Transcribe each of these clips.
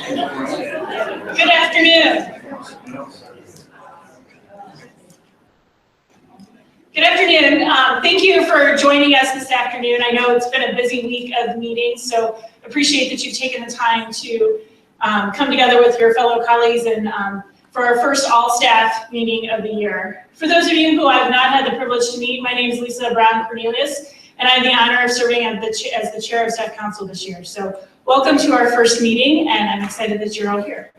Good afternoon. Good afternoon. Thank you for joining us this afternoon. I know it's been a busy week of meetings, so appreciate that you've taken the time to come together with your fellow colleagues and for our first all-staff meeting of the year. For those of you who I have not had the privilege to meet, my name is Lisa Brown Cornelius, and I have the honor of serving as the chair of Staff Council this year. So welcome to our first meeting, and I'm excited that you're all here.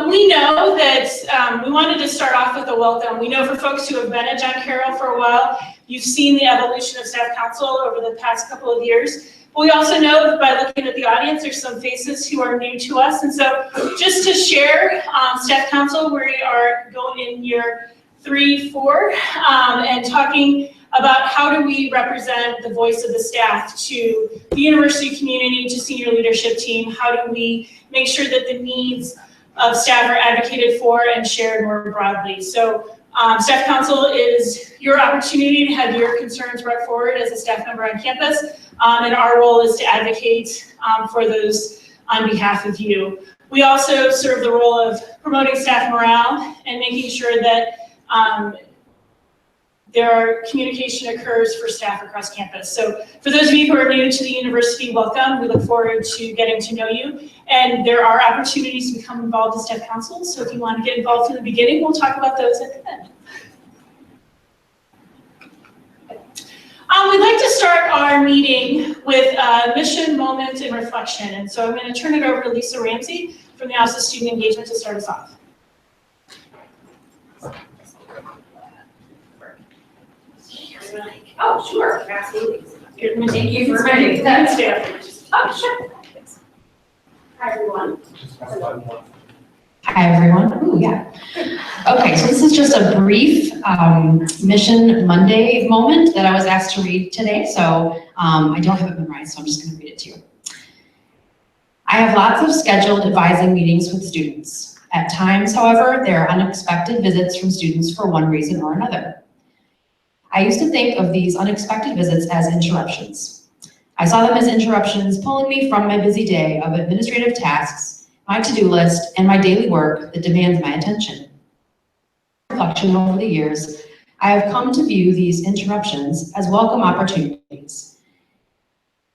We know that we wanted to start off with a welcome. We know for folks who have been at John Carroll for a while, you've seen the evolution of Staff Council over the past couple of years. But we also know by looking at the audience, there's some faces who are new to us. And so just to share, Staff Council, we are going in year 3, 4, and talking about how do we represent the voice of the staff to the university community, to senior leadership team. How do we make sure that the needs of staff are advocated for and shared more broadly. So Staff Council is your opportunity to have your concerns brought forward as a staff member on campus, and our role is to advocate for those on behalf of you. We also serve the role of promoting staff morale and making sure that communication occurs for staff across campus. So for those of you who are new to the university, welcome. We look forward to getting to know you. And there are opportunities to become involved in Staff Council. So if you want to get involved from the beginning, we'll talk about those at the end. We'd like to start our meeting with a mission, moment, and reflection. And so I'm going to turn it over to Lisa Ramsey from the Office of Student Engagement to start us off. Oh, sure, absolutely. Thank you for reminding that. Oh, sure. Hi, everyone. Hi, everyone. Ooh, yeah. Okay, so this is just a brief Mission Monday moment that I was asked to read today, so I don't have it memorized, so I'm just going to read it to you. I have lots of scheduled advising meetings with students. At times, however, there are unexpected visits from students for one reason or another. I used to think of these unexpected visits as interruptions. I saw them as interruptions pulling me from my busy day of administrative tasks, my to-do list, and my daily work that demands my attention. Reflection over the years, I have come to view these interruptions as welcome opportunities.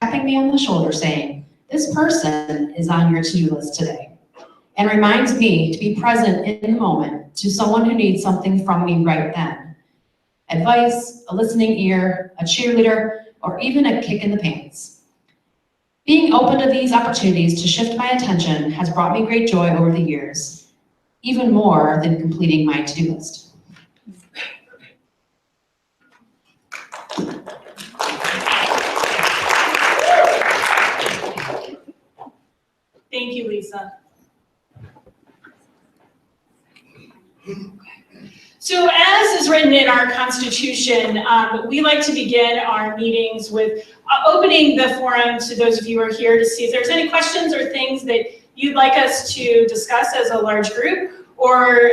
Tapping me on the shoulder saying, this person is on your to-do list today, and reminds me to be present in the moment to someone who needs something from me right then. Advice, a listening ear, a cheerleader, or even a kick in the pants. Being open to these opportunities to shift my attention has brought me great joy over the years, even more than completing my to-do list. Thank you, Lisa. So as is written in our Constitution, we like to begin our meetings with opening the forum to those of you who are here to see if there's any questions or things that you'd like us to discuss as a large group, or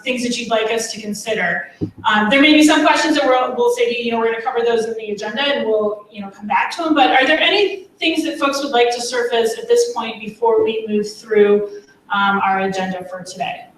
things that you'd like us to consider. There may be some questions that we'll say to you, we're going to cover those in the agenda and we'll come back to them, but are there any things that folks would like to surface at this point before we move through our agenda for today?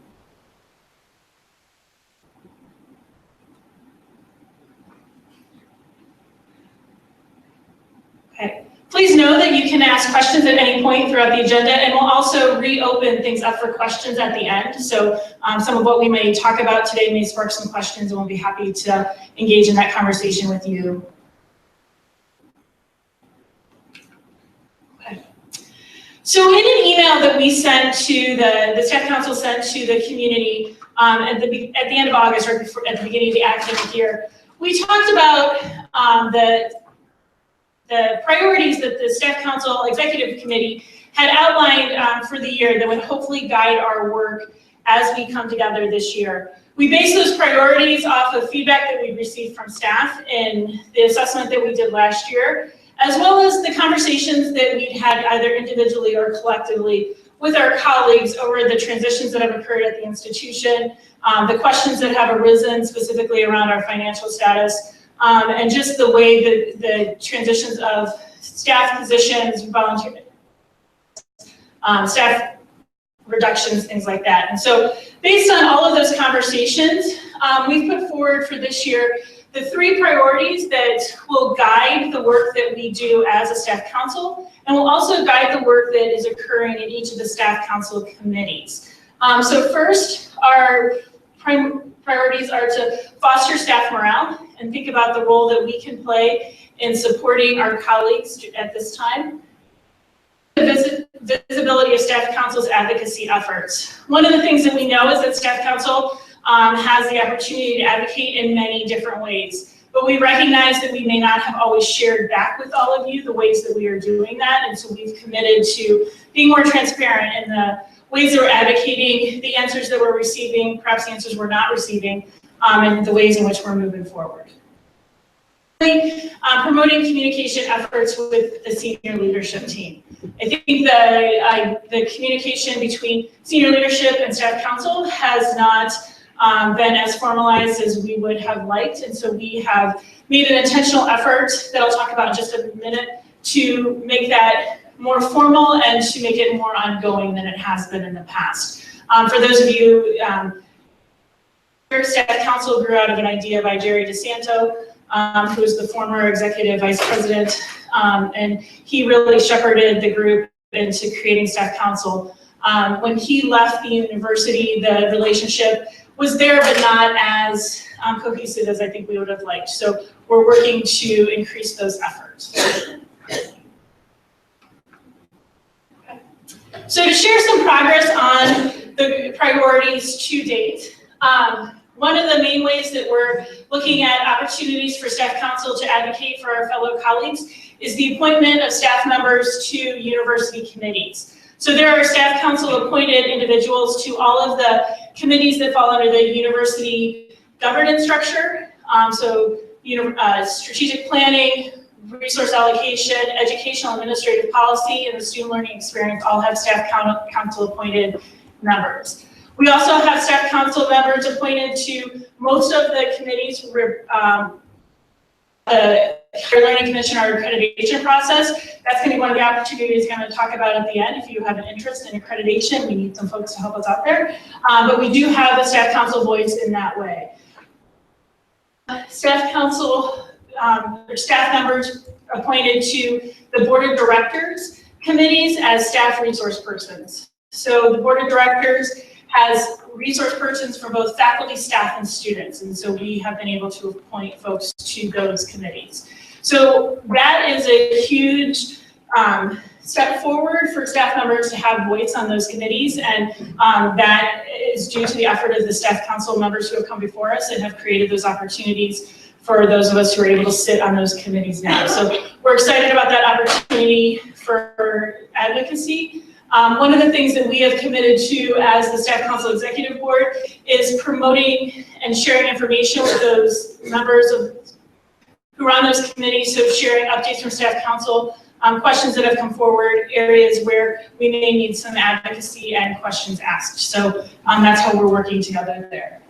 Okay. Please know that you can ask questions at any point throughout the agenda, and we'll also reopen things up for questions at the end. So some of what we may talk about today may spark some questions, and we'll be happy to engage in that conversation with you. Okay. So in an email that we sent to the Staff Council sent to the community at the end of August, right before, at the beginning of the academic year, we talked about the priorities that the Staff Council Executive Committee had outlined for the year that would hopefully guide our work as we come together this year. We based those priorities off of feedback that we received from staff in the assessment that we did last year, as well as the conversations that we'd had either individually or collectively with our colleagues over the transitions that have occurred at the institution, the questions that have arisen specifically around our financial status, and just the way that the transitions of staff positions, volunteer, staff reductions, things like that. And so based on all of those conversations, we've put forward for this year the 3 priorities that will guide the work that we do as a staff council, and will also guide the work that is occurring in each of the staff council committees. So first, our priorities are to foster staff morale and think about the role that we can play in supporting our colleagues at this time. The visibility of staff council's advocacy efforts. One of the things that we know is that staff council has the opportunity to advocate in many different ways, but we recognize that we may not have always shared back with all of you the ways that we are doing that, and so we've committed to being more transparent in the ways that we're advocating, the answers that we're receiving, perhaps the answers we're not receiving, and the ways in which we're moving forward. Promoting communication efforts with the senior leadership team. I think the communication between senior leadership and staff council has not been as formalized as we would have liked, and so we have made an intentional effort that I'll talk about in just a minute to make that more formal and to make it more ongoing than it has been in the past. For those of you, our staff council grew out of an idea by Jerry DeSanto, who was the former executive vice president, and he really shepherded the group into creating staff council. When he left the university, the relationship was there, but not as cohesive as I think we would have liked. So we're working to increase those efforts. Okay. So to share some progress on the priorities to date, one of the main ways that we're looking at opportunities for staff council to advocate for our fellow colleagues is the appointment of staff members to university committees. So there are staff council appointed individuals to all of the committees that fall under the university governance structure. Strategic planning, resource allocation, educational administrative policy, and the student learning experience all have staff council appointed members. We also have staff council members appointed to most of the committees, the Career Learning Commission, our accreditation process. That's going to be one of the opportunities I'm going to talk about at the end. If you have an interest in accreditation, we need some folks to help us out there. But we do have a staff council voice in that way. Staff council, or staff members appointed to the board of directors committees as staff resource persons. So the board of directors has resource persons for both faculty, staff, and students. And so we have been able to appoint folks to those committees. So that is a huge step forward for staff members to have voice on those committees. And that is due to the effort of the staff council members who have come before us and have created those opportunities for those of us who are able to sit on those committees now. So we're excited about that opportunity for advocacy. One of the things that we have committed to as the Staff Council Executive Board is promoting and sharing information with those members who are on those committees, so sharing updates from Staff Council, questions that have come forward, areas where we may need some advocacy and questions asked. So that's how we're working together there.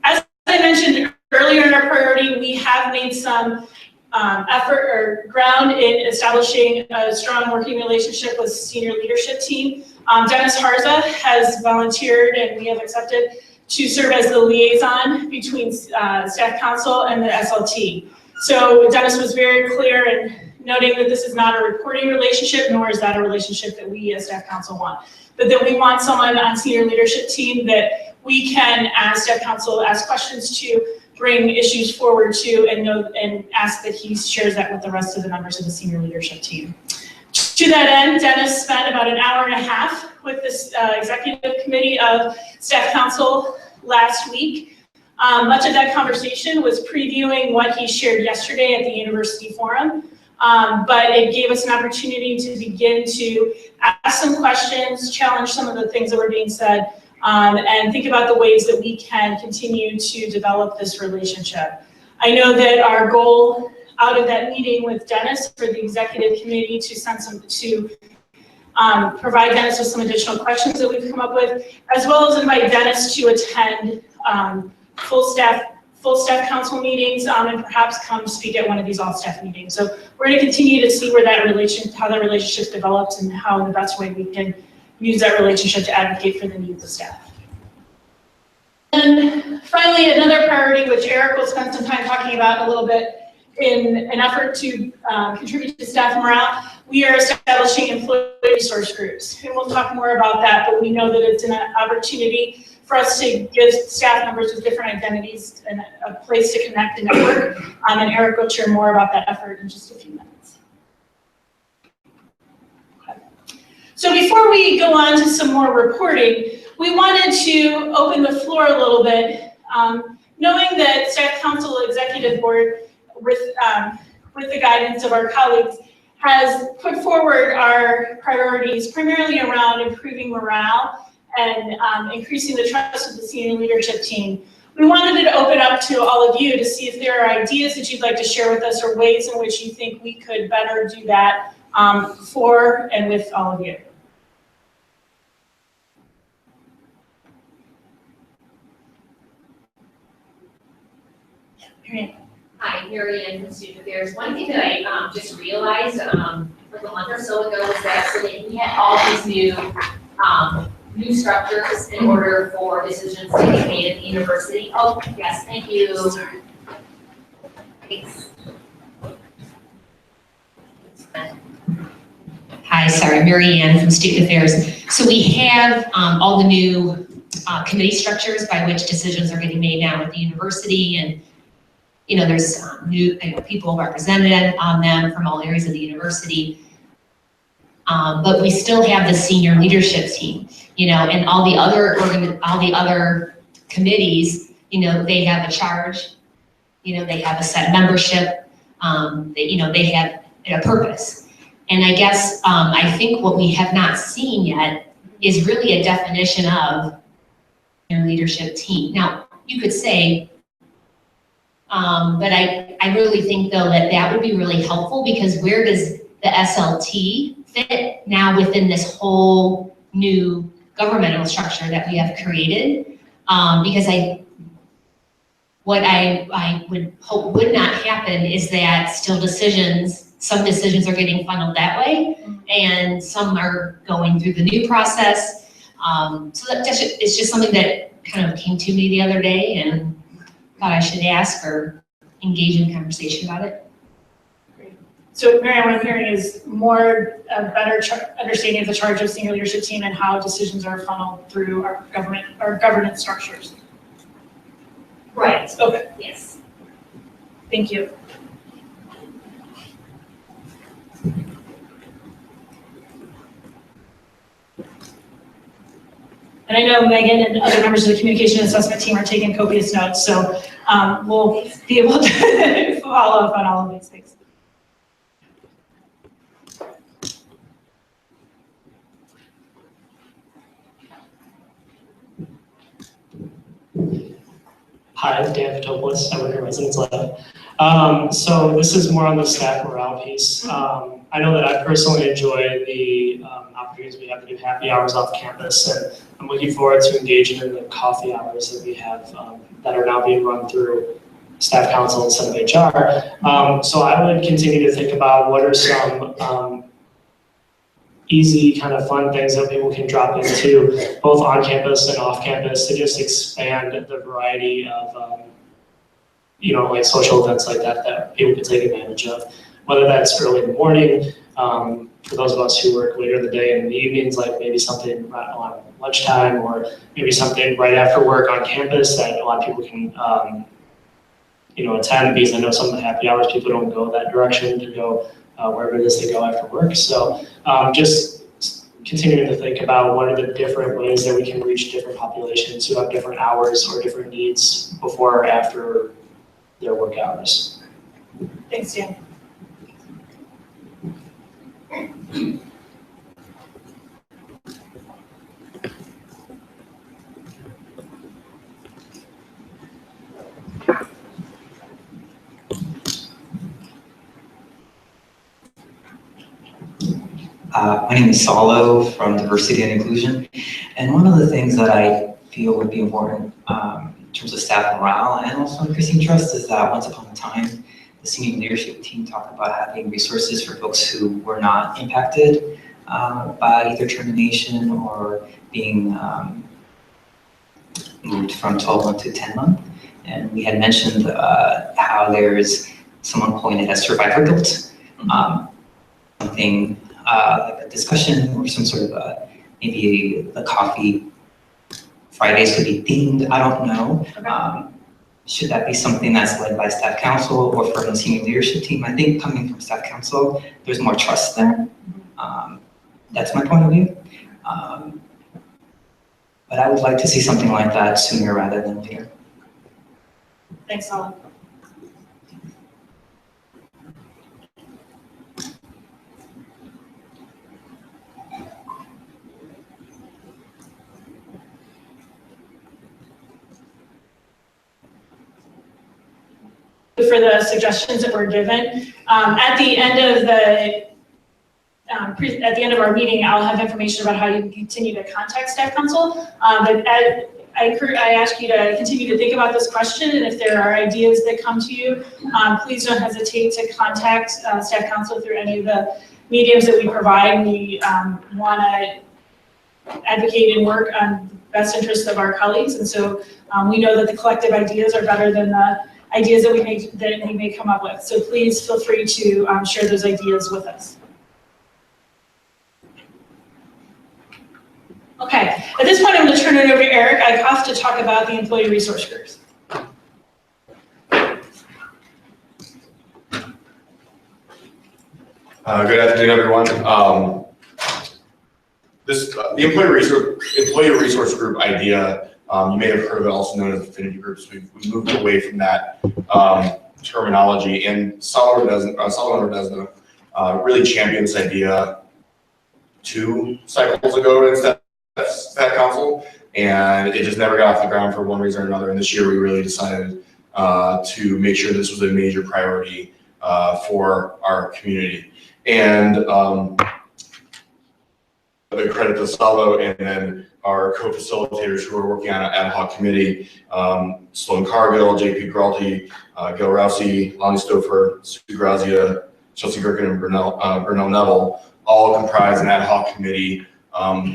As I mentioned earlier in our priority, we have made some effort or ground in establishing a strong working relationship with senior leadership team. Dennis Harza has volunteered and we have accepted to serve as the liaison between staff council and the SLT. So Dennis was very clear in noting that this is not a reporting relationship, nor is that a relationship that we as staff council want, but that we want someone on senior leadership team that we can, as staff council, ask questions to, bring issues forward to, and ask that he shares that with the rest of the members of the senior leadership team. To that end, Dennis spent about an hour and a half with this executive committee of staff council last week. Much of that conversation was previewing what he shared yesterday at the university forum, but it gave us an opportunity to begin to ask some questions, challenge some of the things that were being said, and think about the ways that we can continue to develop this relationship. I know that our goal out of that meeting with Dennis for the executive committee to provide Dennis with some additional questions that we've come up with, as well as invite Dennis to attend full staff full staff council meetings, and perhaps come speak at one of these all-staff meetings. So we're going to continue to see where how that relationship develops and how the best way we can use that relationship to advocate for the needs of staff. And finally, another priority, which Eric will spend some time talking about a little bit, in an effort to contribute to staff morale, we are establishing employee resource groups. And we'll talk more about that, but we know that it's an opportunity for us to give staff members with different identities and a place to connect and network. And Eric will share more about that effort in just a few minutes. Okay. So before we go on to some more reporting, we wanted to open the floor a little bit, knowing that Staff Council Executive Board, with the guidance of our colleagues, has put forward our priorities primarily around improving morale and increasing the trust of the senior leadership team. We wanted to open up to all of you to see if there are ideas that you'd like to share with us or ways in which you think we could better do that for and with all of you. Marianne. Hi, Marianne from Student Affairs. One thing that I just realized like a month or so ago was that so that we had all these new structures in order for decisions to be made at the university. Oh, yes, thank you. Thanks. Hi, sorry, Mary Ann from Student Affairs. So we have all the new committee structures by which decisions are getting made now at the university, and there's new people represented on them from all areas of the university. But we still have the senior leadership team, and all the other committees, they have a charge, they have a set membership, they have a purpose. And I guess, I think what we have not seen yet is really a definition of your leadership team. Now, you could say, but I really think though that would be really helpful, because where does the SLT fit now within this whole new governmental structure that we have created? Because what I would hope would not happen is that still some decisions are getting funneled that way, and some are going through the new process. So it's just something that kind of came to me the other day, and thought I should ask or engage in conversation about it. Great. So Mary, what I'm hearing is a better understanding of the charge of senior leadership team and how decisions are funneled through our governance structures. Right. Okay. Yes. Thank you. And I know Megan and other members of the communication assessment team are taking copious notes, so we'll be able to follow up on all of these things. Hi, Dan Fotopoulos. I work at Residence Lab. So this is more on the staff morale piece. I know that I personally enjoy the opportunities we have to do happy hours off campus, and I'm looking forward to engaging in the coffee hours that we have that are now being run through Staff Council instead of HR. So I would continue to think about what are some easy kind of fun things that people can drop into both on campus and off campus to just expand the variety of like social events like that people can take advantage of, whether that's early in the morning, for those of us who work later in the day and in the evenings, like maybe something right on lunchtime, or maybe something right after work on campus that a lot of people can attend, because I know some of the happy hours people don't go that direction to go wherever it is they go after work. So just continuing to think about what are the different ways that we can reach different populations who have different hours or different needs before or after their work hours. Thanks, Dan. My name is Salo from Diversity and Inclusion, and one of the things that I feel would be important terms of staff morale and also increasing trust is that once upon a time, the senior leadership team talked about having resources for folks who were not impacted by either termination or being moved from 12-month to 10-month. And we had mentioned how there's someone appointed as survivor guilt, something like a discussion or some sort of maybe the coffee Fridays could be themed, I don't know. Okay. Should that be something that's led by staff council or from the senior leadership team? I think coming from staff council, there's more trust there. That's my point of view. But I would like to see something like that sooner rather than later. Thanks, Alan. For the suggestions that were given. At the end of our meeting, I'll have information about how you can continue to contact staff council. But I ask you to continue to think about this question, and if there are ideas that come to you, please don't hesitate to contact staff council through any of the mediums that we provide. We want to advocate and work on the best interests of our colleagues, and so we know that the collective ideas are better than the ideas that we may come up with. So please feel free to share those ideas with us. Okay, at this point I'm going to turn it over to Eric Eichhoff to talk about the employee resource groups. Good afternoon, everyone. The employee resource group idea, you may have heard of it, also known as affinity groups. We've moved away from that terminology, and Solomon Rodesna really championed this idea 2 cycles ago in Staff Council, and it just never got off the ground for one reason or another. And this year we really decided to make sure this was a major priority for our community. And the credit to Salo and then our co-facilitators who are working on an ad hoc committee, Sloan Cargill, JP Gralty, Gil Rousey, Lonnie Stouffer, Sue Grazia, Chelsea Gerken, and Brunel Neville, all comprise an ad hoc committee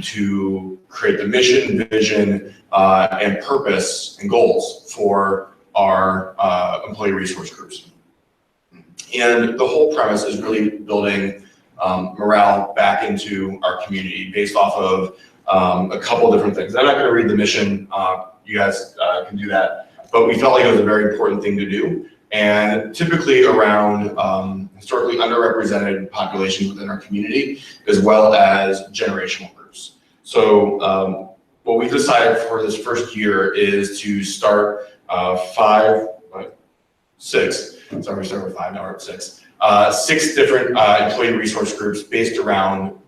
to create the mission, vision, and purpose and goals for our employee resource groups. And the whole premise is really building morale back into our community based off of a couple of different things. I'm not going to read the mission, you guys can do that, but we felt like it was a very important thing to do, and typically around historically underrepresented populations within our community, as well as generational groups. So what we decided for this first year is to start 6, sorry, we started with 5, now we're at 6. 6 different employee resource groups based around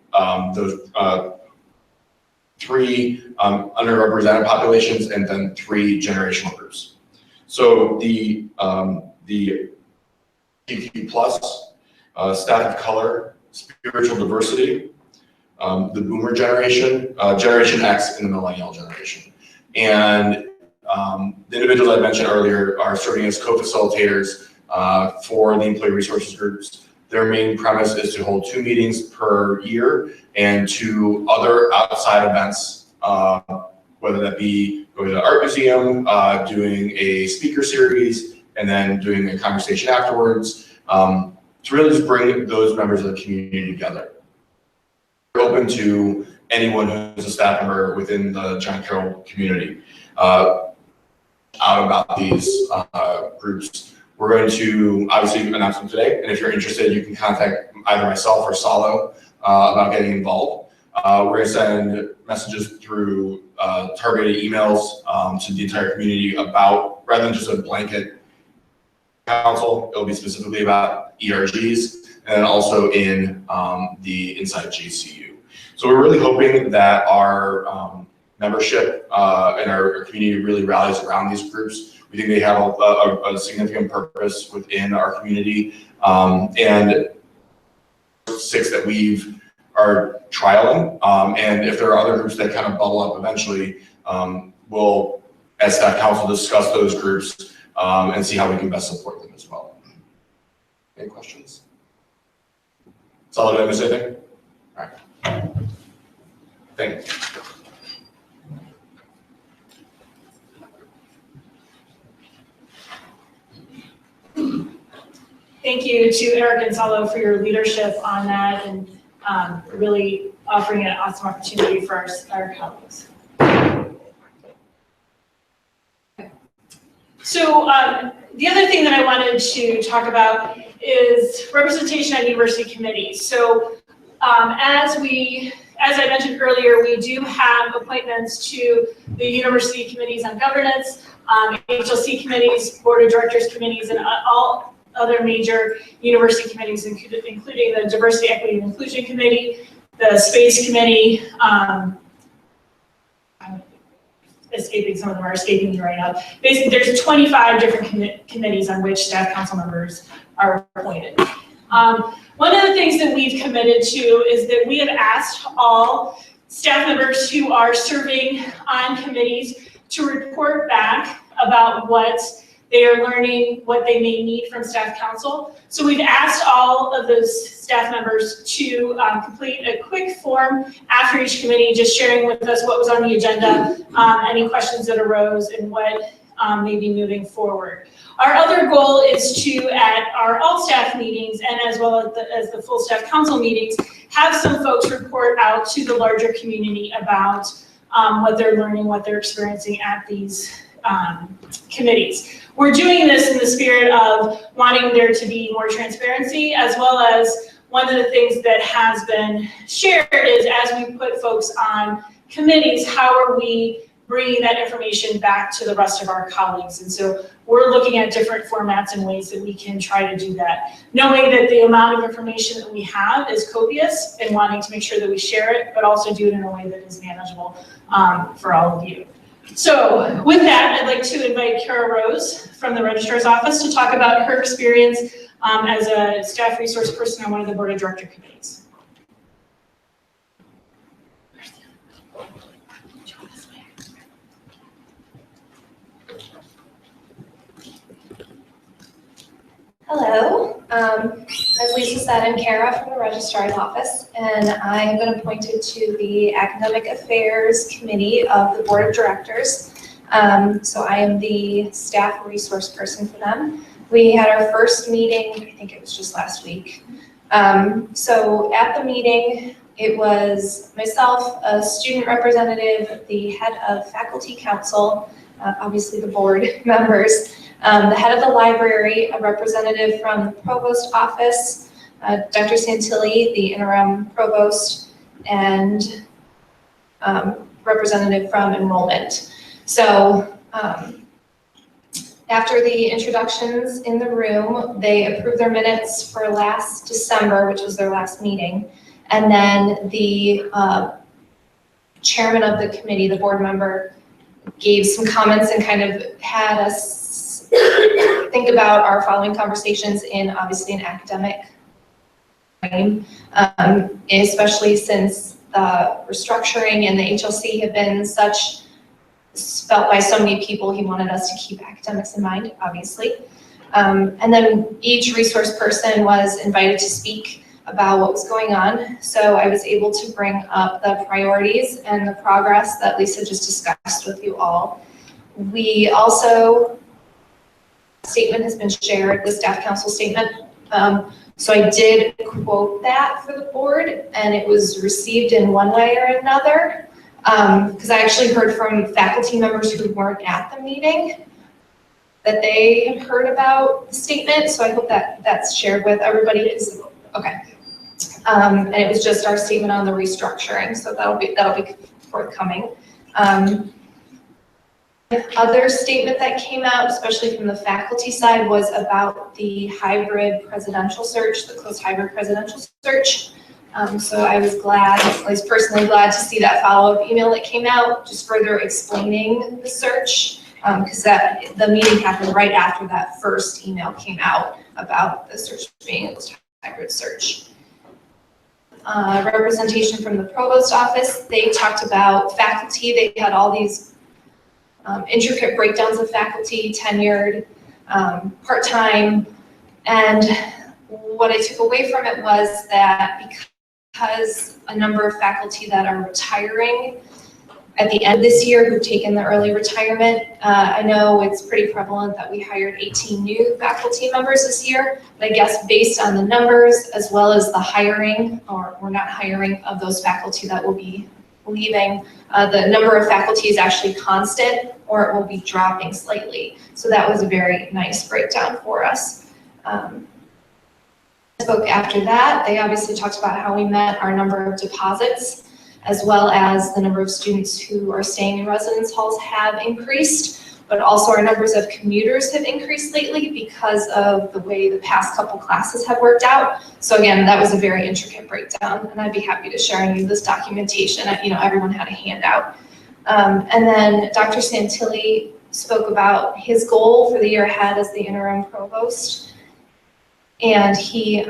those 3 underrepresented populations and then 3 generational groups. So the LGBTQ+, staff of color, spiritual diversity, the boomer generation, Generation X, and the millennial generation. And the individuals I mentioned earlier are serving as co-facilitators for the employee resources groups. Their main premise is to hold 2 meetings per year and 2 other outside events, whether that be going to the art museum, doing a speaker series, and then doing a conversation afterwards, to really just bring those members of the community together. We're open to anyone who's a staff member within the John Carroll community out about these groups. We're going to obviously announce them today, and if you're interested, you can contact either myself or Salo about getting involved. We're going to send messages through targeted emails to the entire community about, rather than just a blanket council, it'll be specifically about ERGs, and also in the inside JCU. So we're really hoping that our membership and our community really rallies around these groups. We think they have a significant purpose within our community, and 6 that we are trialing. And if there are other groups that kind of bubble up eventually, we'll as staff council, discuss those groups and see how we can best support them as well. Any questions? Solid, did I miss anything? All right. Thank you. Thank you to Eric and Salo for your leadership on that and really offering an awesome opportunity for our colleagues. So the other thing that I wanted to talk about is representation on university committees. So as I mentioned earlier, we do have appointments to the university committees on governance, HLC committees, board of directors committees, and all other major university committees, including the Diversity, Equity, and Inclusion Committee, the Space Committee. I'm escaping, some of them are escaping me right now. Basically, there's 25 different committees on which staff council members are appointed. One of the things that we've committed to is that we have asked all staff members who are serving on committees to report back about what they are learning, what they may need from staff council. So we've asked all of those staff members to complete a quick form after each committee, just sharing with us what was on the agenda, any questions that arose, and what may be moving forward. Our other goal is to, at our all-staff meetings and as well as the full staff council meetings, have some folks report out to the larger community about what they're learning, what they're experiencing at these committees. We're doing this in the spirit of wanting there to be more transparency, as well as one of the things that has been shared is as we put folks on committees, how are we bringing that information back to the rest of our colleagues? And so we're looking at different formats and ways that we can try to do that, knowing that the amount of information that we have is copious and wanting to make sure that we share it, but also do it in a way that is manageable for all of you. So with that, I'd like to invite Kara Rose from the Registrar's Office to talk about her experience as a staff resource person on one of the board of director committees. Hello, as Lisa said, I'm Kara from the Registrar's Office, and I have been appointed to the Academic Affairs Committee of the Board of Directors. So I am the staff resource person for them. We had our first meeting, I think it was just last week. So at the meeting, it was myself, a student representative, the head of faculty council, obviously the board members, the head of the library, a representative from the provost office, Dr. Santilli, the interim provost, and representative from enrollment. So after the introductions in the room, they approved their minutes for last December, which was their last meeting. And then the chairman of the committee, the board member, gave some comments and kind of had us think about our following conversations in obviously an academic frame, especially since the restructuring and the HLC have been such, felt by so many people. He wanted us to keep academics in mind, obviously. And then each resource person was invited to speak about what was going on. So I was able to bring up the priorities and the progress that Lisa just discussed with you all. We also, statement has been shared, the staff council statement. So I did quote that for the board, and it was received in one way or another, because I actually heard from faculty members who weren't at the meeting that they had heard about the statement. So I hope that that's shared with everybody. Okay. And it was just our statement on the restructuring, so that'll be forthcoming. The other statement that came out, especially from the faculty side, was about the hybrid presidential search, the closed hybrid presidential search. So I was glad, at least personally glad, to see that follow-up email that came out, just further explaining the search, because the meeting happened right after that first email came out about the search being a closed hybrid search. Representation from the provost office, they talked about faculty. They had all these intricate breakdowns of faculty, tenured, part-time. And what I took away from it was that because a number of faculty that are retiring at the end of this year who've taken the early retirement, I know it's pretty prevalent that we hired 18 new faculty members this year, but I guess based on the numbers as well as the hiring or not hiring of those faculty that will be leaving, the number of faculty is actually constant or it will be dropping slightly. So that was a very nice breakdown for us. Spoke after that, they obviously talked about how we met our number of deposits as well as the number of students who are staying in residence halls have increased, but also our numbers of commuters have increased lately because of the way the past couple classes have worked out. So again, that was a very intricate breakdown, and I'd be happy to share you this documentation. You know, everyone had a handout. And then Dr. Santilli spoke about his goal for the year ahead as the interim provost. And he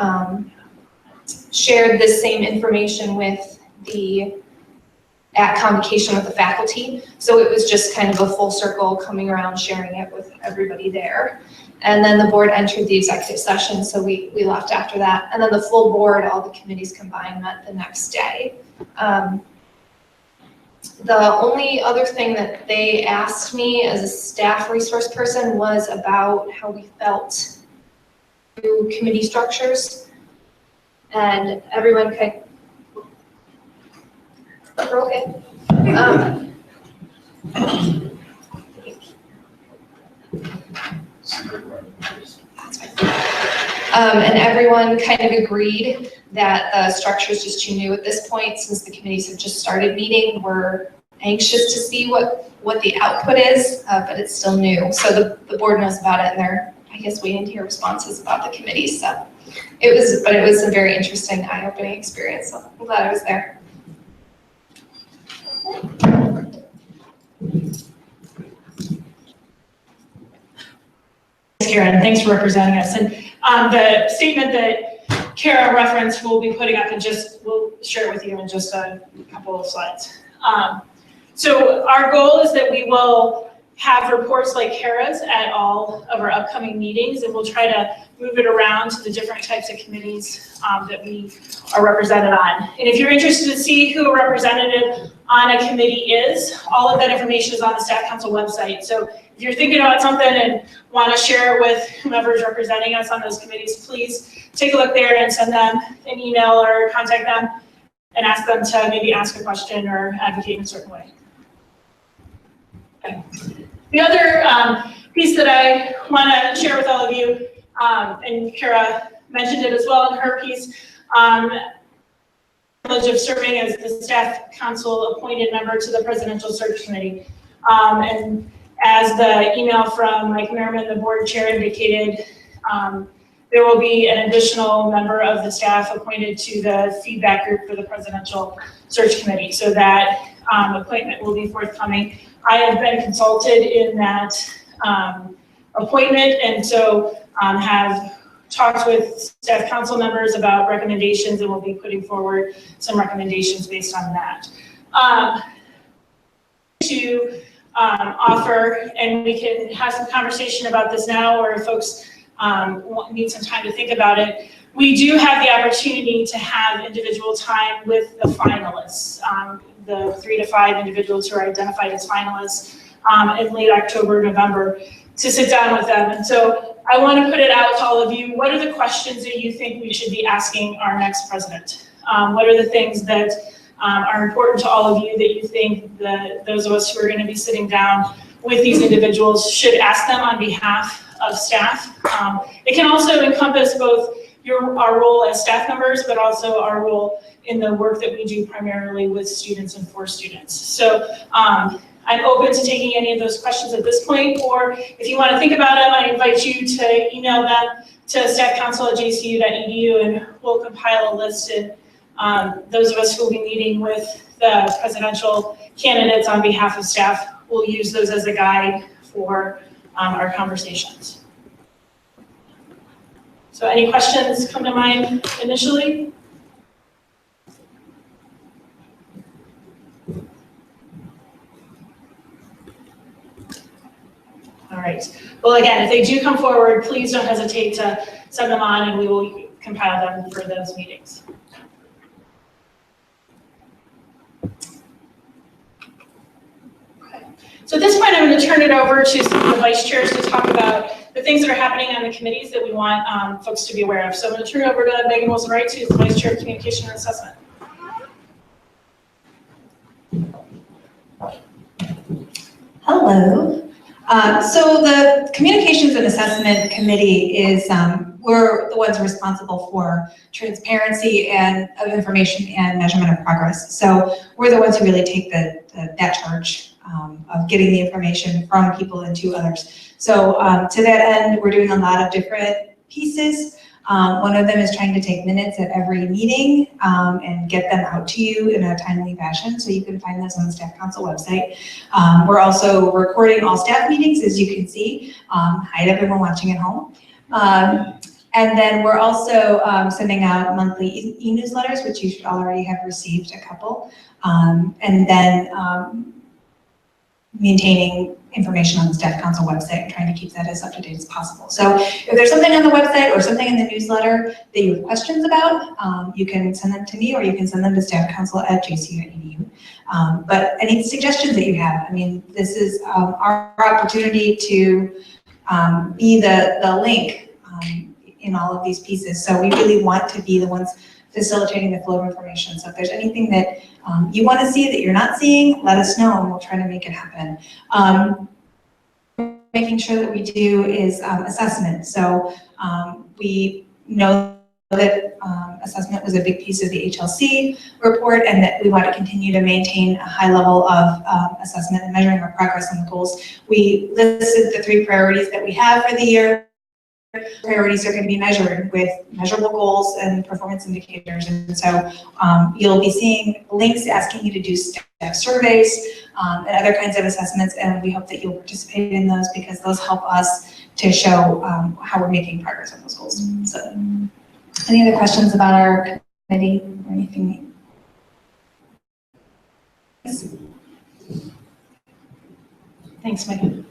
shared this same information with the convocation with the faculty. So it was just kind of a full circle coming around, sharing it with everybody there. And then the board entered the executive session, so we left after that. And then the full board, all the committees combined, met the next day. The only other thing that they asked me as a staff resource person was about how we felt through committee structures. And everyone kind okay. And everyone kind of agreed that the structure is just too new at this point, since the committees have just started meeting. We're anxious to see what the output is, but it's still new. So the board knows about it, and they're, I guess, waiting to hear responses about the committees. So it was a very interesting, eye-opening experience. So I'm glad I was there. Thanks, Kara, and thanks for representing us. And the statement that Kara referenced, we'll be putting up we'll share it with you in just a couple of slides. So our goal is that we will have reports like Kara's at all of our upcoming meetings, and we'll try to move it around to the different types of committees that we are represented on. And if you're interested to see who a representative on a committee is, all of that information is on the Staff Council website. So if you're thinking about something and want to share it with whomever is representing us on those committees, please take a look there and send them an email or contact them and ask them to maybe ask a question or advocate in a certain way. Okay. The other piece that I want to share with all of you, and Kara mentioned it as well in her piece, privilege of serving as the Staff Council appointed member to the Presidential Search Committee. And as the email from Mike Merriman, the board chair, indicated, there will be an additional member of the staff appointed to the feedback group for the Presidential Search Committee. So that appointment will be forthcoming. I have been consulted in that appointment, and so have talked with staff council members about recommendations, and we'll be putting forward some recommendations based on that. To offer, and we can have some conversation about this now, or if folks need some time to think about it, we do have the opportunity to have individual time with the finalists, the 3 to 5 individuals who are identified as finalists in late October, November, to sit down with them. And so I want to put it out to all of you. What are the questions that you think we should be asking our next president? What are the things that are important to all of you that you think that those of us who are going to be sitting down with these individuals should ask them on behalf of staff? It can also encompass both our role as staff members, but also our role in the work that we do primarily with students and for students. So I'm open to taking any of those questions at this point, or if you want to think about them, I invite you to email them to staffcouncil@jcu.edu, and we'll compile a list, and those of us who will be meeting with the presidential candidates on behalf of staff will use those as a guide for our conversations. So any questions come to mind initially? right. Well, again, if they do come forward, please don't hesitate to send them on and we will compile them for those meetings. Okay. So at this point, I'm going to turn it over to some of the vice chairs to talk about the things that are happening on the committees that we want folks to be aware of. So I'm going to turn it over to Megan Wilson-Wright, who's the Vice Chair of Communication and Assessment. Hello. So the Communications and Assessment Committee is, we're the ones responsible for transparency and of information and measurement of progress. So we're the ones who really take that charge of getting the information from people and to others. So to that end, we're doing a lot of different pieces. One of them is trying to take minutes at every meeting and get them out to you in a timely fashion. So you can find those on the Staff Council website. We're also recording all staff meetings, as you can see. Hi to everyone watching at home. And then we're also sending out monthly e-newsletters, which you should already have received a couple. And then maintaining information on the Staff Council website and trying to keep that as up to date as possible. So if there's something on the website or something in the newsletter that you have questions about, you can send them to me or you can send them to staffcouncil@jcu.edu. But any suggestions that you have, I mean, this is our opportunity to be the link in all of these pieces. So we really want to be the ones facilitating the flow of information. So if there's anything that you want to see that you're not seeing, let us know and we'll try to make it happen. Making sure that we do is assessment. So we know that assessment was a big piece of the HLC report and that we want to continue to maintain a high level of assessment and measuring our progress on the goals. We listed the 3 priorities that we have for the year. Priorities are going to be measured with measurable goals and performance indicators. And so you'll be seeing links asking you to do staff surveys and other kinds of assessments. And we hope that you'll participate in those because those help us to show how we're making progress on those goals. So any other questions about our committee or anything? Yes. Thanks, Megan.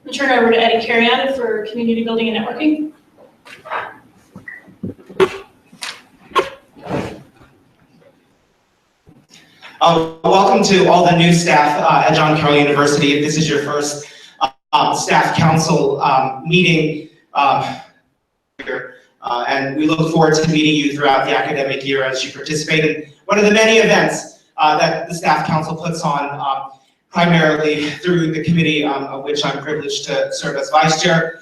I'll turn it over to Eddie Carrion for community building and networking. Welcome to all the new staff at John Carroll University. If this is your first staff council meeting here, and we look forward to meeting you throughout the academic year as you participate in one of the many events that the staff council puts on, primarily through the committee of which I'm privileged to serve as vice chair,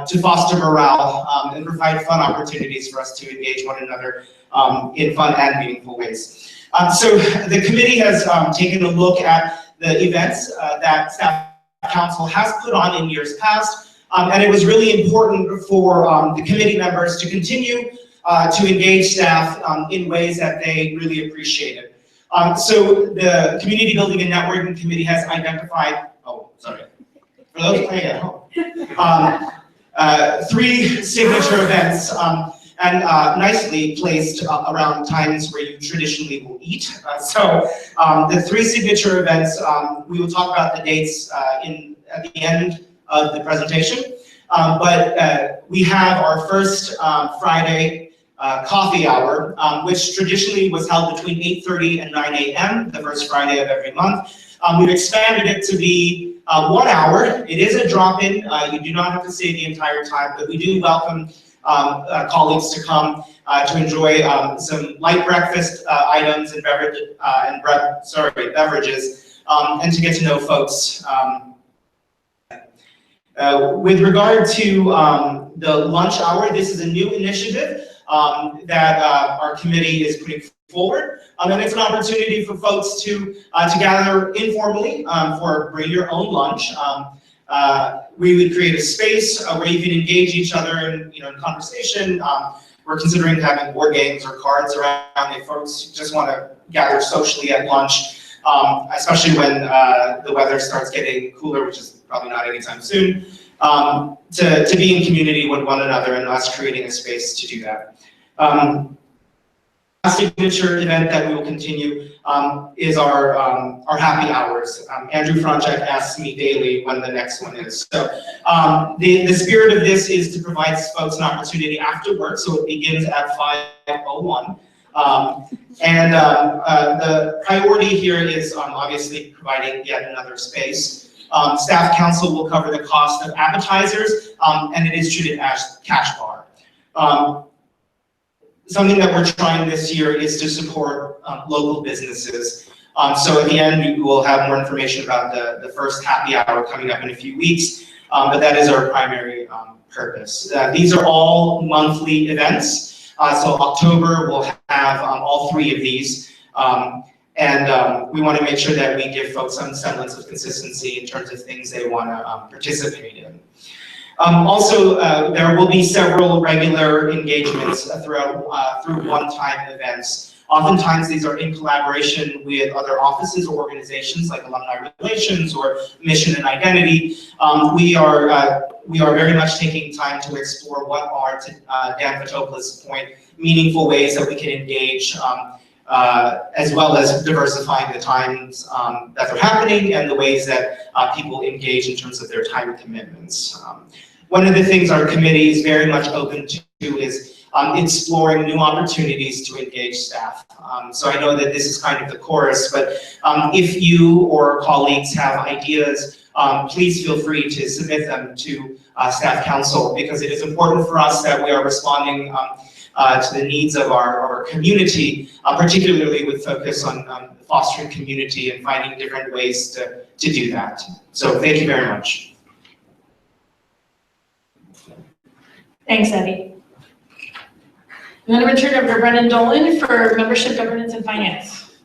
to foster morale and provide fun opportunities for us to engage one another in fun and meaningful ways. So the committee has taken a look at the events that Staff Council has put on in years past, and it was really important for the committee members to continue to engage staff in ways that they really appreciated. So the Community Building and Networking Committee has identified, for those playing at home, 3 signature events and nicely placed around times where you traditionally will eat. So the 3 signature events, we will talk about the dates at the end of the presentation, but we have our first Friday coffee hour, which traditionally was held between 8:30 and 9 a.m. the first Friday of every month. We've expanded it to be 1 hour. It is a drop-in. You do not have to stay the entire time, but we do welcome colleagues to come to enjoy some light breakfast items and beverages, and to get to know folks. With regard to the lunch hour, this is a new initiative that our committee is putting forward, and it's an opportunity for folks to gather informally for bring your own lunch. We would create a space where you can engage each other in conversation. We're considering having board games or cards around if folks just want to gather socially at lunch, especially when the weather starts getting cooler, which is probably not anytime soon. To be in community with one another and us creating a space to do that. signature event that we will continue is our happy hours. Andrew Franchak asks me daily when the next one is. So the spirit of this is to provide folks an opportunity after work, so it begins at 5:01. The priority here is obviously providing yet another space. Staff council will cover the cost of appetizers, and it is treated as cash bar. Something that we're trying this year is to support local businesses. So at the end, we will have more information about the first happy hour coming up in a few weeks, but that is our primary purpose. These are all monthly events. So October will have all three of these. We want to make sure that we give folks some semblance of consistency in terms of things they want to participate in. There will be several regular engagements through one-time events. Oftentimes, these are in collaboration with other offices or organizations like Alumni Relations or Mission and Identity. We are very much taking time to explore what are, to Dan Fatopla's point, meaningful ways that we can engage, as well as diversifying the times that they're happening and the ways that people engage in terms of their time commitments. One of the things our committee is very much open to is exploring new opportunities to engage staff. So I know that this is kind of the chorus, but if you or colleagues have ideas, please feel free to submit them to staff council, because it is important for us that we are responding to the needs of our community, particularly with focus on fostering community and finding different ways to do that. So thank you very much. Thanks, Eddie. I'm going to return over to Brendan Dolan for membership, governance, and finance.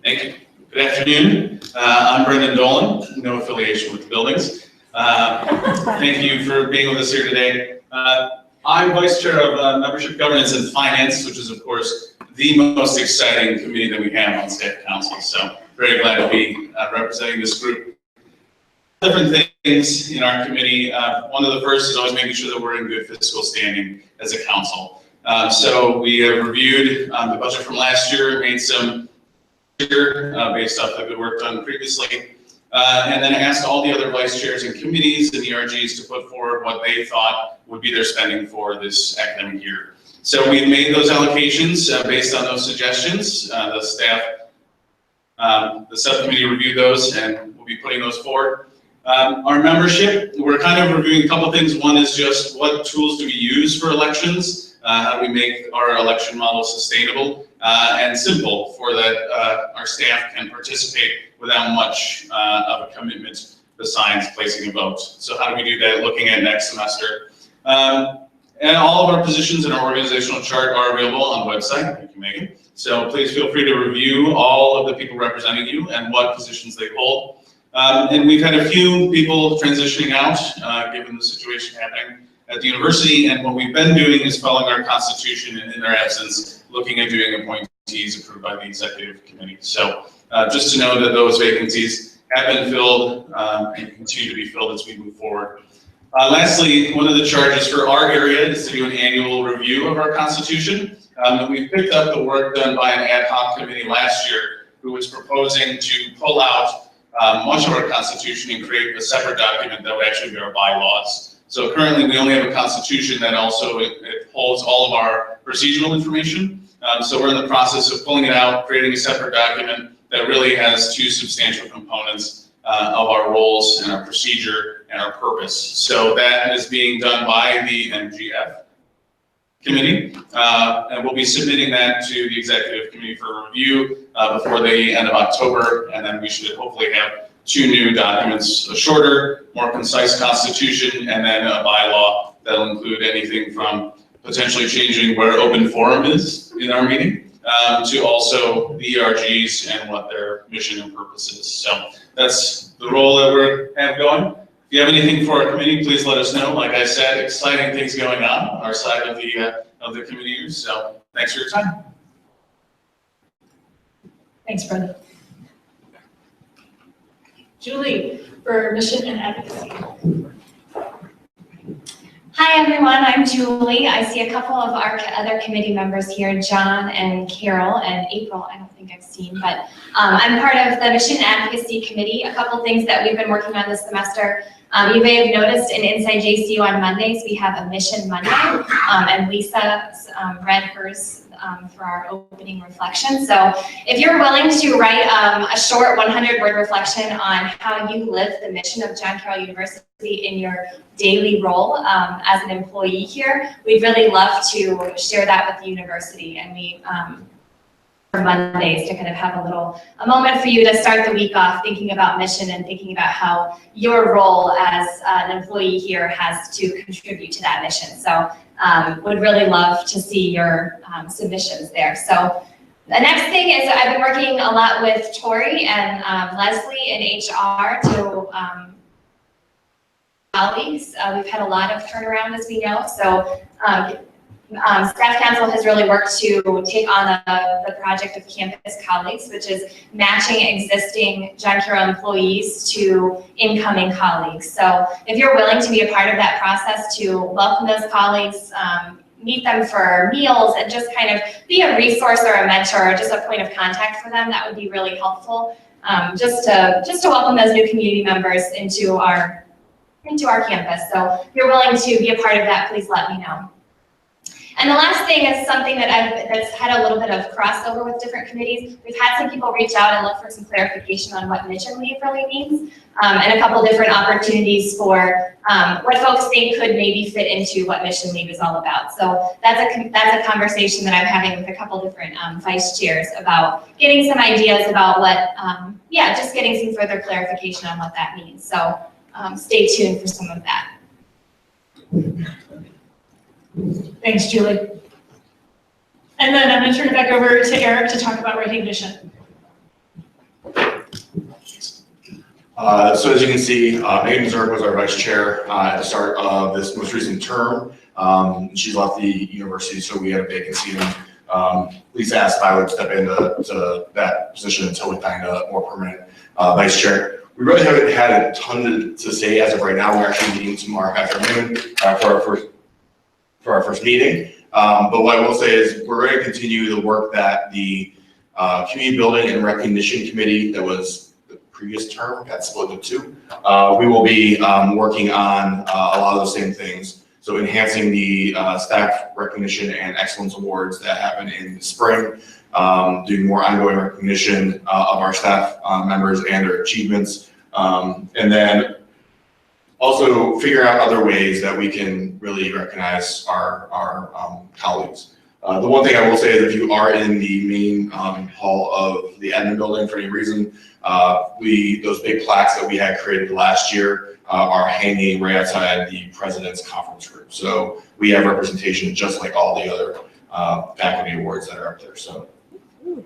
Thank you. Good afternoon. I'm Brendan Dolan, no affiliation with the buildings. Thank you for being with us here today. I'm Vice Chair of Membership, Governance, and Finance, which is, of course, the most exciting committee that we have on Staff Council. So very glad to be representing this group. Different things in our committee. One of the first is always making sure that we're in good fiscal standing as a council. So we have reviewed the budget from last year, made some based off the good work done previously, and then asked all the other vice chairs and committees and ERGs to put forward what they thought would be their spending for this academic year. So we've made those allocations based on those suggestions. The subcommittee reviewed those, and we'll be putting those forward. Our membership, we're kind of reviewing a couple things. One is just what tools do we use for elections? How do we make our election model sustainable and simple for that our staff can participate without much of a commitment besides placing a vote. So how do we do that looking at next semester? And all of our positions in our organizational chart are available on the website. Thank you, Megan. So please feel free to review all of the people representing you and what positions they hold. And we've had a few people transitioning out, given the situation happening at the university, and what we've been doing is following our constitution and in their absence, looking at doing appointees approved by the executive committee. So just to know that those vacancies have been filled and continue to be filled as we move forward. Lastly, one of the charges for our area is to do an annual review of our constitution. We've picked up the work done by an ad hoc committee last year who was proposing to pull out much of our constitution and create a separate document that would actually be our bylaws. So currently we only have a constitution that also it holds all of our procedural information. So we're in the process of pulling it out, creating a separate document that really has two substantial components of our roles and our procedure and our purpose. So that is being done by the MGF committee, and we'll be submitting that to the executive committee for review before the end of October, and then we should hopefully have two new documents, a shorter, more concise constitution, and then a bylaw that'll include anything from potentially changing where open forum is in our meeting, to also the ERGs and what their mission and purpose is. So that's the role that we have going. If you have anything for our committee, please let us know. Like I said, exciting things going on our side of the committee. So thanks for your time. Thanks, Brendan. Julie, for mission and advocacy. Hi, everyone. I'm Julie. I see a couple of our other committee members here, John and Carol and April. I don't think I've seen, but I'm part of the Mission Advocacy Committee. A couple things that we've been working on this semester. You may have noticed in Inside JCU on Mondays, we have a Mission Monday, and Lisa read hers for our opening reflection. So if you're willing to write a short 100-word reflection on how you live the mission of John Carroll University in your daily role as an employee here, we'd really love to share that with the university. And we, for Mondays, to kind of have a moment for you to start the week off thinking about mission and thinking about how your role as an employee here has to contribute to that mission. So would really love to see your submissions there. So the next thing is I've been working a lot with Tori and Leslie in HR to colleagues. We've had a lot of turnaround, as we know. So Staff Council has really worked to take on the project of Campus Colleagues, which is matching existing John Carroll employees to incoming colleagues. So if you're willing to be a part of that process to welcome those colleagues, meet them for meals, and just kind of be a resource or a mentor or just a point of contact for them, that would be really helpful. Just to welcome those new community members into our campus. So if you're willing to be a part of that, please let me know. And the last thing is something that's had a little bit of crossover with different committees. We've had some people reach out and look for some clarification on what mission leave really means, and a couple different opportunities for what folks think could maybe fit into what mission leave is all about. So that's a conversation that I'm having with a couple different vice chairs about getting some ideas about what, just getting some further clarification on what that means. So stay tuned for some of that. Thanks, Julie. And then I'm going to turn it back over to Eric to talk about recognition. So as you can see, Megan Zerk was our vice chair at the start of this most recent term. She's left the university, so we had a vacancy. And Lisa asked if I would step into that position until we find a more permanent vice chair. We really haven't had a ton to say as of right now. We're actually meeting tomorrow afternoon for our first meeting. But what I will say is we're going to continue the work that the Community Building and Recognition Committee that was the previous term got split into two. We will be working on a lot of those same things. So enhancing the staff recognition and excellence awards that happen in the spring, doing more ongoing recognition of our staff members and their achievements, and then also figure out other ways that we can really recognize our colleagues. The one thing I will say is if you are in the main hall of the admin building for any reason, those big plaques that we had created last year are hanging right outside the president's conference room. So we have representation just like all the other faculty awards that are up there. So I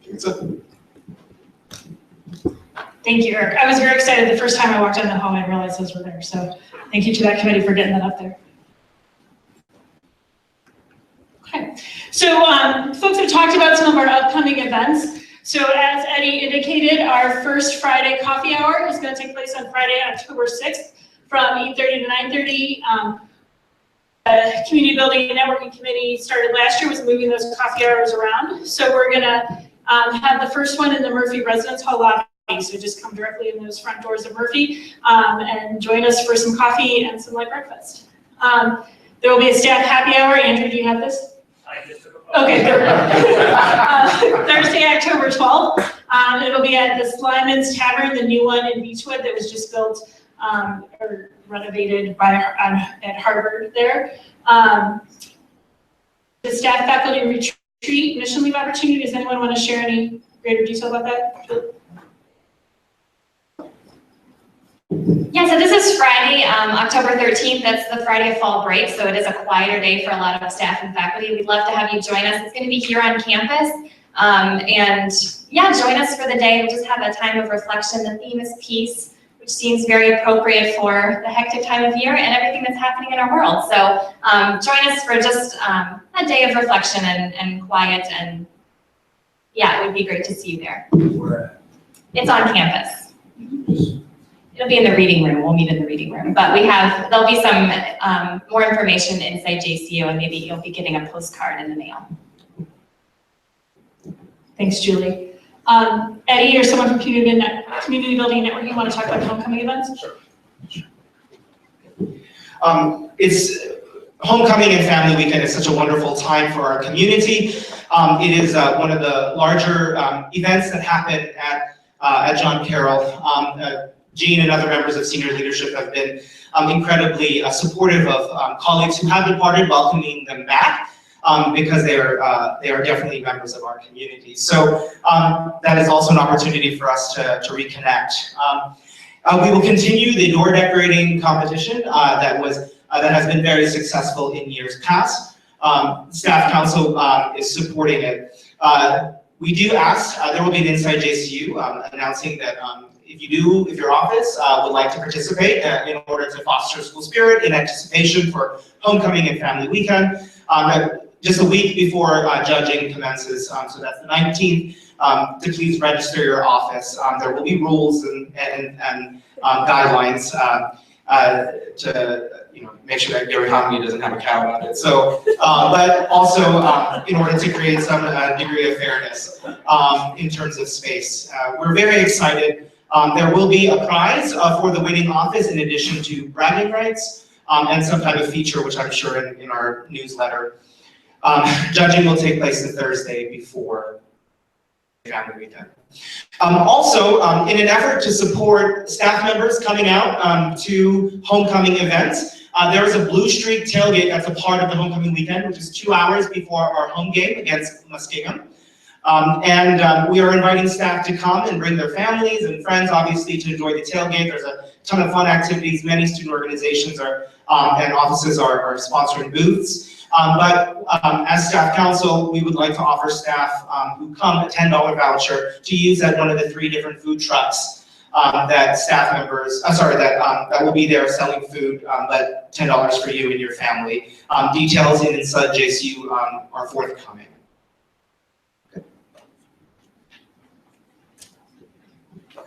think that's it. Thank you, Eric. I was very excited the first time I walked down the hall and realized those were there. So thank you to that committee for getting that up there. Okay, so folks have talked about some of our upcoming events. So as Eddie indicated, our first Friday coffee hour is going to take place on Friday, October 6th from 8:30 to 9:30. The Community Building and Networking Committee started last year was moving those coffee hours around. So we're going to have the first one in the Murphy Residence Hall lobby. So just come directly in those front doors of Murphy and join us for some coffee and some light breakfast. There will be a staff happy hour. Andrew, do you have this? Okay, Thursday, October 12th. It'll be at the Slyman's Tavern, the new one in Beechwood that was just built or renovated at Harvard there. The staff faculty retreat mission leave opportunity. Does anyone want to share any greater detail about that? Yeah, so this is Friday, October 13th. That's the Friday of fall break, so it is a quieter day for a lot of staff and faculty. We'd love to have you join us. It's going to be here on campus. And yeah, join us for the day. We'll just have a time of reflection. The theme is peace, which seems very appropriate for the hectic time of year and everything that's happening in our world. So join us for just a day of reflection and quiet. And yeah, it would be great to see you there. It's on campus. It'll be in the reading room, we'll meet in the reading room, but there'll be some more information inside JCU, and maybe you'll be getting a postcard in the mail. Thanks, Julie. Eddie or someone from Community Building Networking want to talk about homecoming events? It's homecoming and family weekend is such a wonderful time for our community. It is one of the larger events that happen at John Carroll. Jean and other members of senior leadership have been incredibly supportive of colleagues who have departed, welcoming them back because they are definitely members of our community. So that is also an opportunity for us to reconnect. We will continue the door decorating competition that has been very successful in years past. Staff Council is supporting it. We do ask, there will be an Inside JCU announcing that if your office would like to participate in order to foster school spirit in anticipation for homecoming and family weekend, just a week before judging commences, so that's the 19th, to please register your office. There will be rules and guidelines to make sure that your economy doesn't have a cow on it. So, but also in order to create some degree of fairness in terms of space. We're very excited. There will be a prize for the winning office in addition to bragging rights and some type of feature, which I'm sure in our newsletter. Judging will take place the Thursday before family weekend. Also, in an effort to support staff members coming out to homecoming events, there is a Blue Streak tailgate that's a part of the homecoming weekend, which is 2 hours before our home game against Muskingum. We are inviting staff to come and bring their families and friends, obviously, to enjoy the tailgate. There's a ton of fun activities. Many student organizations and offices are sponsoring booths. As staff council, we would like to offer staff who come a $10 voucher to use at one of the 3 different food trucks that staff members, that will be there selling food, but $10 for you and your family. Details in Inside JCU are forthcoming.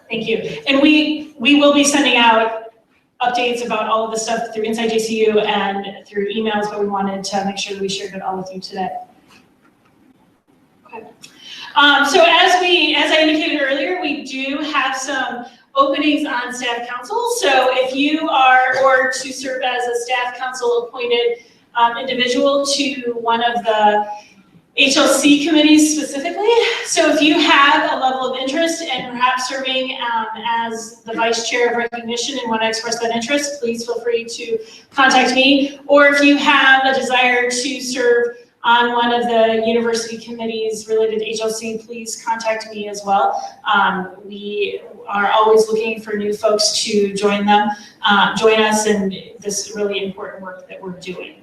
Thank you. And we will be sending out updates about all of the stuff through Inside JCU and through emails, but we wanted to make sure that we shared it all with you today. Okay. So as I indicated earlier, we do have some openings on staff council. So if you are, or to serve as a staff council appointed individual to one of the HLC committees specifically. So if you have a level of interest in perhaps serving as the vice chair of recognition and want to express that interest, please feel free to contact me. Or if you have a desire to serve on one of the university committees related to HLC, please contact me as well. We are always looking for new folks to join us in this really important work that we're doing.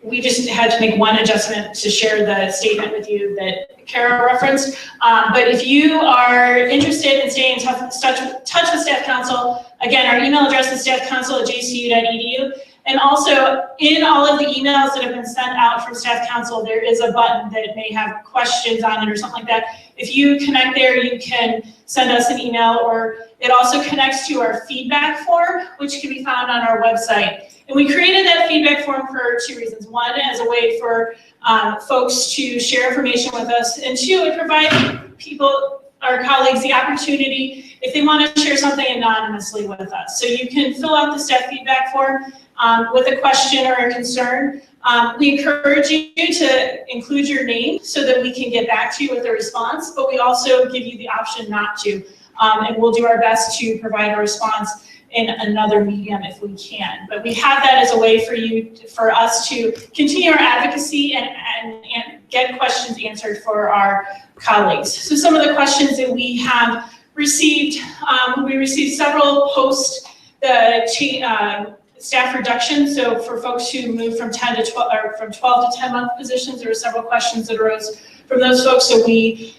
We just had to make one adjustment to share the statement with you that Kara referenced. But if you are interested in staying in touch with Staff Council, again, our email address is staffcouncil@jcu.edu. And also, in all of the emails that have been sent out from Staff Council, there is a button that may have questions on it or something like that. If you connect there, you can send us an email, or it also connects to our feedback form, which can be found on our website. And we created that feedback form for 2 reasons. One, as a way for folks to share information with us, and 2, it provides our colleagues, the opportunity if they want to share something anonymously with us. So you can fill out the staff feedback form with a question or a concern. We encourage you to include your name so that we can get back to you with a response, but we also give you the option not to. And we'll do our best to provide a response in another medium if we can. But we have that as a way for us to continue our advocacy and get questions answered for our colleagues. So some of the questions that we have received, we received several post the staff reduction. So for folks who moved from 10 to 12, or from 12 to 10-month positions, there were several questions that arose from those folks. So we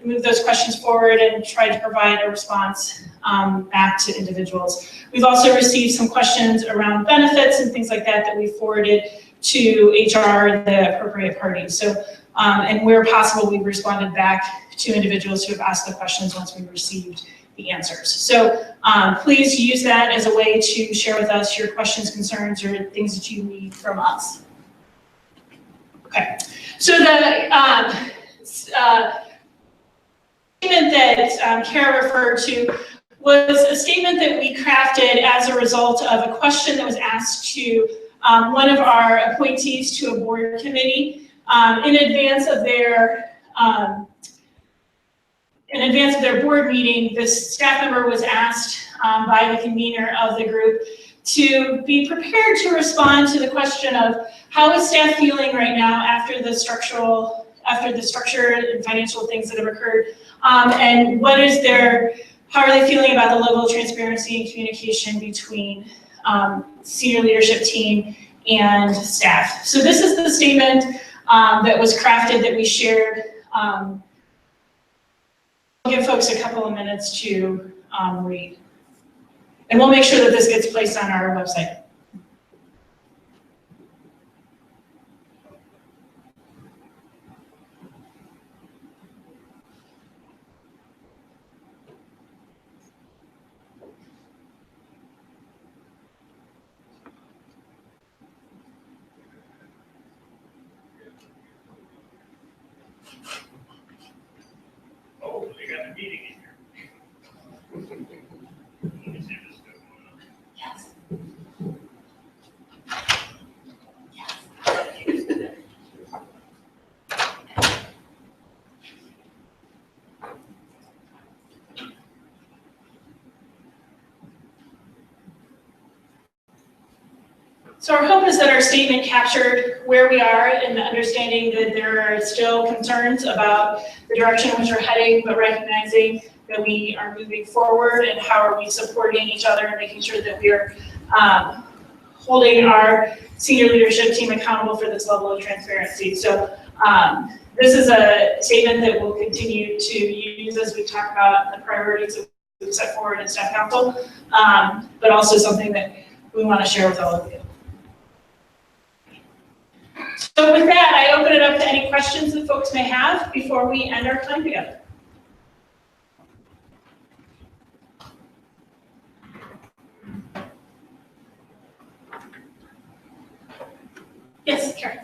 moved those questions forward and tried to provide a response back to individuals. We've also received some questions around benefits and things like that that we forwarded to HR, the appropriate parties. So And where possible, we responded back to individuals who have asked the questions once we received the answers. So please use that as a way to share with us your questions, concerns, or things that you need from us. Okay, so the statement that Kara referred to was a statement that we crafted as a result of a question that was asked to one of our appointees to a board committee in advance of their board meeting. This staff member was asked by the convener of the group to be prepared to respond to the question of how is staff feeling right now after the structure and financial things that have occurred, and what is how are they feeling about the level of transparency and communication between senior leadership team and staff. So this is the statement that was crafted that we shared. I'll give folks a couple of minutes to read. And we'll make sure that this gets placed on our website. Oh, they got a meeting in here. So our hope is that our statement captured where we are in the understanding that there are still concerns about the direction in which we're heading, but recognizing that we are moving forward and how are we supporting each other and making sure that we are holding our senior leadership team accountable for this level of transparency. So this is a statement that we'll continue to use as we talk about the priorities that we've set forward in Staff Council, but also something that we want to share with all of you. So with that, I open it up to any questions that folks may have before we end our time together. Yes, Karen.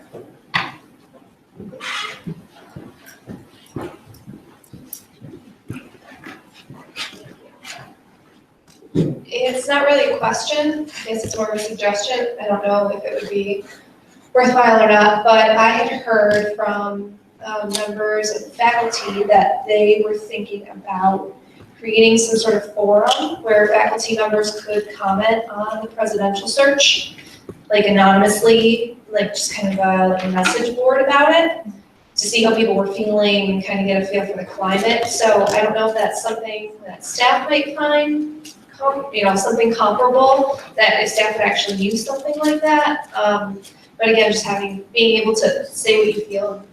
It's not really a question. I guess it's more of a suggestion. I don't know if it would be worthwhile or not, but I had heard from members of the faculty that they were thinking about creating some sort of forum where faculty members could comment on the presidential search, like anonymously, like just kind of like a message board about it, to see how people were feeling and kind of get a feel for the climate. So I don't know if that's something that staff might find, something comparable, that if staff would actually use something like that. But again, just being able to say what you feel,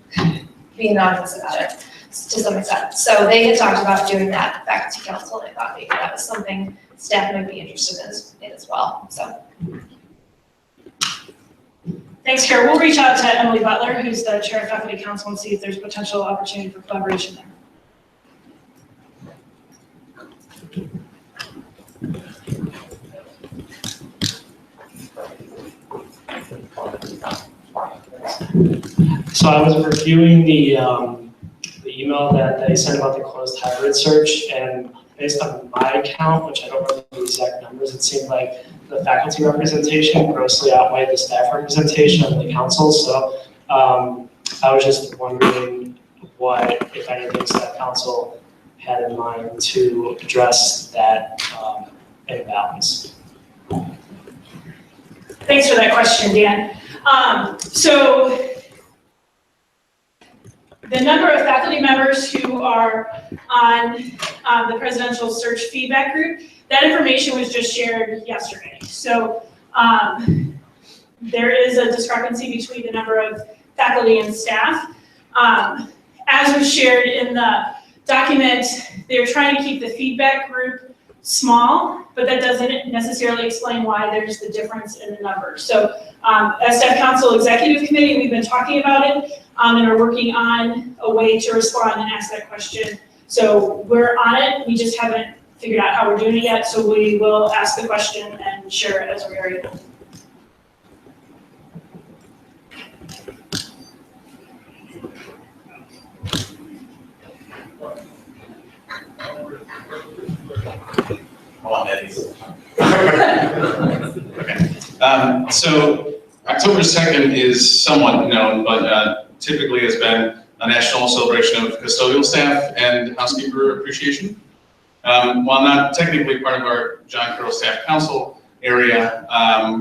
be anonymous about it to some extent. So they had talked about doing that at faculty council, and I thought maybe that was something staff might be interested in as well. So. Thanks, Kara. We'll reach out to Emily Butler, who's the chair of faculty council, and see if there's potential opportunity for collaboration there. So I was reviewing the email that they sent about the closed hybrid search, and based on my count, which I don't remember the exact numbers, it seemed like the faculty representation grossly outweighed the staff representation on the council. So I was just wondering what, if anything, staff council had in mind to address that imbalance. Thanks for that question, Dan. So the number of faculty members who are on the presidential search feedback group, that information was just shared yesterday. So there is a discrepancy between the number of faculty and staff. As was shared in the document, they're trying to keep the feedback group small, but that doesn't necessarily explain why there's the difference in the numbers. So as Staff Council Executive Committee, we've been talking about it and are working on a way to respond and ask that question. So we're on it, we just haven't figured out how we're doing it yet, so we will ask the question and share it as we're able. Come on, Eddie. Okay. So October 2nd is somewhat known, but typically has been a national celebration of custodial staff and housekeeper appreciation. While not technically part of our John Carroll Staff Council area,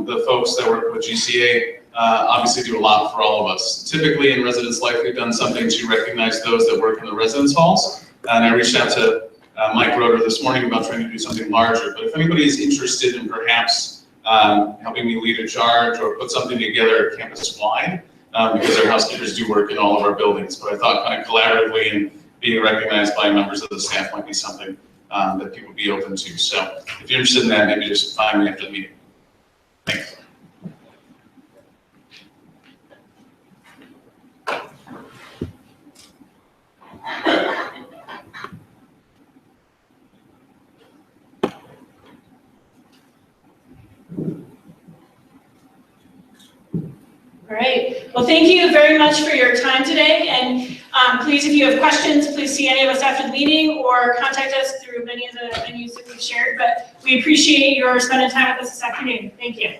the folks that work with GCA obviously do a lot for all of us. Typically in Residence Life, we've done something to recognize those that work in the residence halls. And I reached out to Mike Roeder this morning about trying to do something larger. But if anybody is interested in perhaps helping me lead a charge or put something together campus-wide, because our housekeepers do work in all of our buildings. But I thought kind of collaboratively and being recognized by members of the staff might be something that people would be open to. So if you're interested in that, maybe just find me after the meeting. Thanks. All right, well, thank you very much for your time today, and please, if you have questions, please see any of us after the meeting or contact us through many of the venues that we've shared, but we appreciate your spending time with us this afternoon. Thank you.